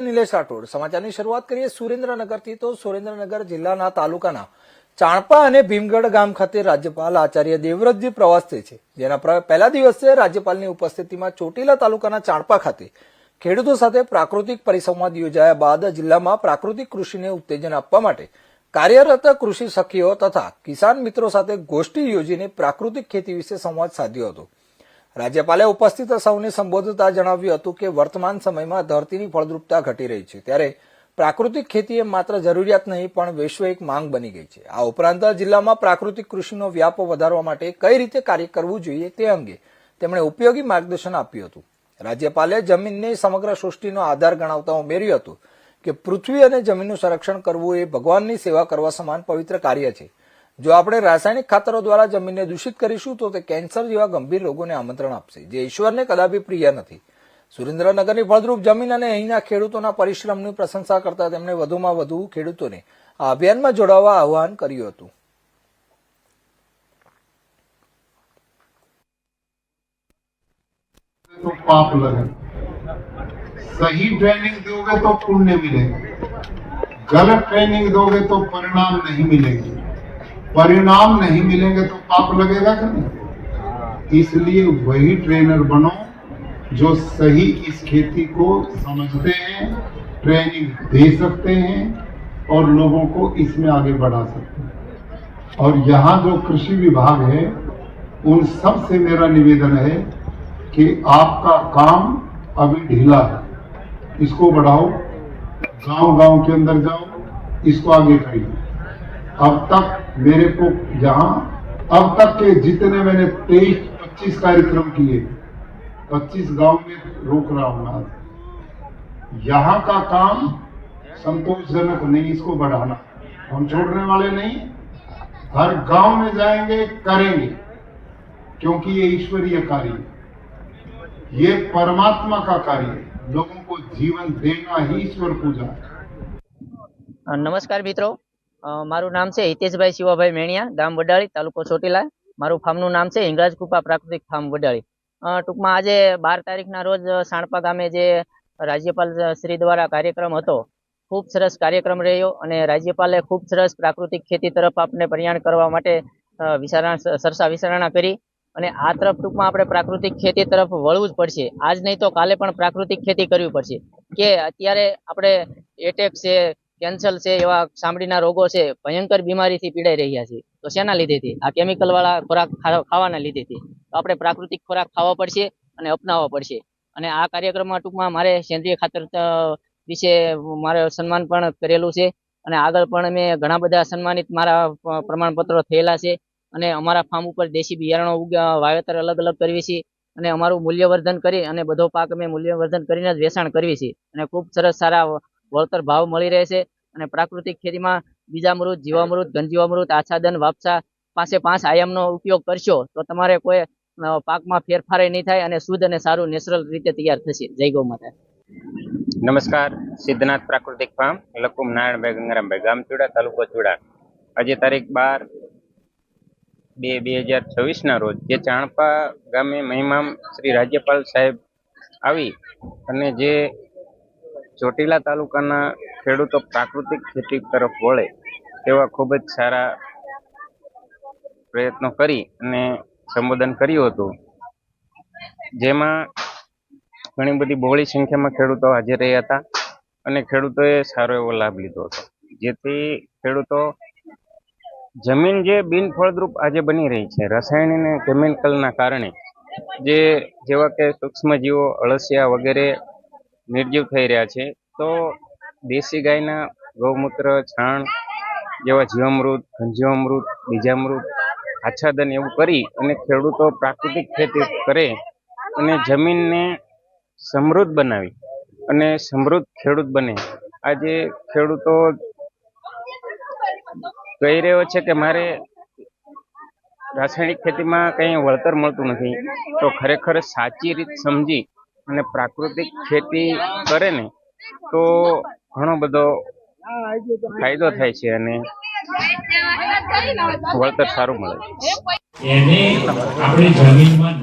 નિલેશ રાઠોડ સમાચારની શરૂઆત કરીએ સુરેન્દ્રનગરથી। તો સુરેન્દ્રનગર જિલ્લાના તાલુકાના ચાણપા અને ભીમગઢ ગામ ખાતે રાજ્યપાલ આચાર્ય દેવવ્રતજી પ્રવાસે છે, જેના પહેલા દિવસે રાજ્યપાલની ઉપસ્થિતિમાં ચોટીલા તાલુકાના ચાણપા ખાતે ખેડૂતો સાથે પ્રાકૃતિક પરિસંવાદ યોજાયા બાદ જિલ્લામાં પ્રાકૃતિક કૃષિને ઉત્તેજન આપવા માટે કાર્યરત કૃષિ સખીઓ તથા કિસાન મિત્રો સાથે ગોષ્ઠી યોજીને પ્રાકૃતિક ખેતી વિશે સંવાદ સાધ્યો હતો। રાજ્યપાલે ઉપસ્થિત સૌને સંબોધતા જણાવ્યું હતું કે વર્તમાન સમયમાં ધરતીની ફળદ્રુપતા ઘટી રહી છે, ત્યારે પ્રાકૃતિક ખેતી એ માત્ર જરૂરિયાત નહીં પણ વૈશ્વિક માંગ બની ગઈ છે। આ ઉપરાંત જિલ્લામાં પ્રાકૃતિક કૃષિનો વ્યાપ વધારવા માટે કઈ રીતે કાર્ય કરવું જોઈએ તે અંગે તેમણે ઉપયોગી માર્ગદર્શન આપ્યું હતું। રાજ્યપાલે જમીનને સમગ્ર સૃષ્ટિનો આધાર ગણાવતા ઉમેર્યું હતું કે પૃથ્વી અને જમીનનું સંરક્ષણ કરવું એ ભગવાનની સેવા કરવા સમાન પવિત્ર કાર્ય છે। જો આપણે રાસાયણિક ખાતરો દ્વારા જમીનને દૂષિત કરીશું તો તે કેન્સર જેવા ગંભીર રોગોને આમંત્રણ આપશે, જે ઈશ્વરને કદાપી પ્રિય નથી। સુરેન્દ્રનગરની ફળદ્રુપ જમીન અને અહીંના ખેડૂતોના પરિશ્રમની પ્રશંસા કરતા તેમણે વધુમાં વધુ ખેડૂતોને આ અભિયાનમાં જોડાવા આહ્વાન કર્યું હતું। तो पाप लगे, सही ट्रेनिंग दोगे तो पुण्य मिलेगा, गलत ट्रेनिंग दोगे तो परिणाम नहीं मिलेंगे, परिणाम नहीं मिलेंगे तो पाप लगेगा कि नहीं। इसलिए वही ट्रेनर बनो जो सही इस खेती को समझते हैं, ट्रेनिंग दे सकते हैं और लोगों को इसमें आगे बढ़ा सकते हैं। और यहाँ जो कृषि विभाग है उन सब से मेरा निवेदन है कि आपका काम अभी ढीला है, इसको बढ़ाओ, गांव-गांव के अंदर जाओ, इसको आगे करिए। अब तक मेरे को यहाँ अब तक के जितने मैंने 23-25 कार्यक्रम किए, 25 गांव में रोक रहा हूँ आज। यहाँ का काम संतोषजनक नहीं, इसको बढ़ाना, हम छोड़ने वाले नहीं, हर गांव में जाएंगे, करेंगे, क्योंकि ये ईश्वरीय कार्य है, ये परमात्मा का कार्य है। लोगों को जीवन देना ही ईश्वर पूजा है। नमस्कार मित्रों, मारू नाम से हितेशभाई शिवाभाई मेणिया, गाम वडाळी, तालुको ચોટીલા। मारू फार्मनु नाम से हिंगराज कृपा प्राकृतिक फार्म वडाळी। टूंकमां आजे 12 तारीखना रोज साणपा गामे जे राज्यपाल श्री द्वारा कार्यक्रम हतो, खूब सरस कार्यक्रम रह्यो अने राज्यपाले खूब सरस प्राकृतिक खेती तरफ आपने प्रयाण करवा माटे सरसा विचारणा करी અને આ તરફ ટૂંકમાં આપણે પ્રાકૃતિક ખેતી તરફ વળવું જ પડશે। આજ નહીં તો કાલે પણ પ્રાકૃતિક ખેતી કરવી પડશે, કે અત્યારે આપણે એટેક છે, કેન્સર છે, એવા ચામડીના રોગો છે, ભયંકર બીમારીથી પીડાઈ રહ્યા છે। તો શેના લીધેથી? આ કેમિકલ વાળા ખોરાક ખાવાના લીધેથી। તો આપણે પ્રાકૃતિક ખોરાક ખાવા પડશે અને અપનાવવા પડશે। અને આ કાર્યક્રમમાં ટૂંકમાં મારે સેન્દ્રીય ખાતર વિશે મારે સન્માન પણ કરેલું છે અને આગળ પણ મેં ઘણા બધા સન્માનિત મારા પ્રમાણપત્રો થયેલા છે। અને અમારા ફાર્મ ઉપર દેશી બિયારણો વાવેતર અલગ અલગ કરવી છે અને અમારું મૂલ્યવર્ધન કરી અને બધો પાક અમે મૂલ્યવર્ધન કરીને જ વેચાણ કરવી છે અને ખૂબ સરસ સારા વળતર ભાવ મળી રહે છે। અને પ્રાકૃતિક ખેતીમાં બીજામૃત, જીવામૃત, ઘનજીવામૃત, આચ્છાદન, વાપસા 5 આયામનો ઉપયોગ કરશો તો તમારે કોઈ પાકમાં ફેરફાર નહીં થાય અને શુદ્ધ અને સારું નેચરલ રીતે તૈયાર થશે। જય ગૌ માતા। नमस्कार, सिद्धनाथ प्राकृतिक फार्म, लकुम नारायण भाई गंगाराम भाई, गाम चूड़ा, तालुको चूड़ा। आज तारीख 12/2/2026 ना रोज जे चाणपा गामे महिमाम श्री राज्यपाल साहेब आवी अने जे ચોટીલા તાલુકાના ખેડૂતો પ્રાકૃતિક ખેતી તરફ વળે તેવા ખૂબ જ સારા પ્રયત્નો કરી અને સંબોધન કર્યું હતું, જેમાં ઘણી બધી બહોળી સંખ્યામાં ખેડૂતો હાજર રહ્યા હતા અને ખેડૂતોએ સારો એવો લાભ લીધો હતો, જેથી ખેડૂતો જમીન જે બિનફળદ્રુપ આજે બની રહી છે રાસાયણિક અને કેમિકલના કારણે, જેવા કે સૂક્ષ્મજીવો, અળસિયા વગેરે નિર્જીવ થઈ રહ્યા છે, તો દેશી ગાયના ગૌમૂત્ર, છાણ જેવા જીવામૃત, ઘનજીવામૃત, બીજામૃત, આચ્છાદન એવું કરી અને ખેડૂતો પ્રાકૃતિક ખેતી કરે અને જમીનને સમૃદ્ધ બનાવી અને સમૃદ્ધ ખેડૂત બને। આજે ખેડૂતો કહી રહ્યો છે કે મારે રાસાયણિક ખેતીમાં કંઈ વળતર મળતું નથી, તો ખરેખર સાચી રીત સમજી અને પ્રાકૃતિક ખેતી કરે ને તો ઘણો બધો ફાયદો થાય છે અને વળતર સારું મળે છે। એને આપણી જમીનમાં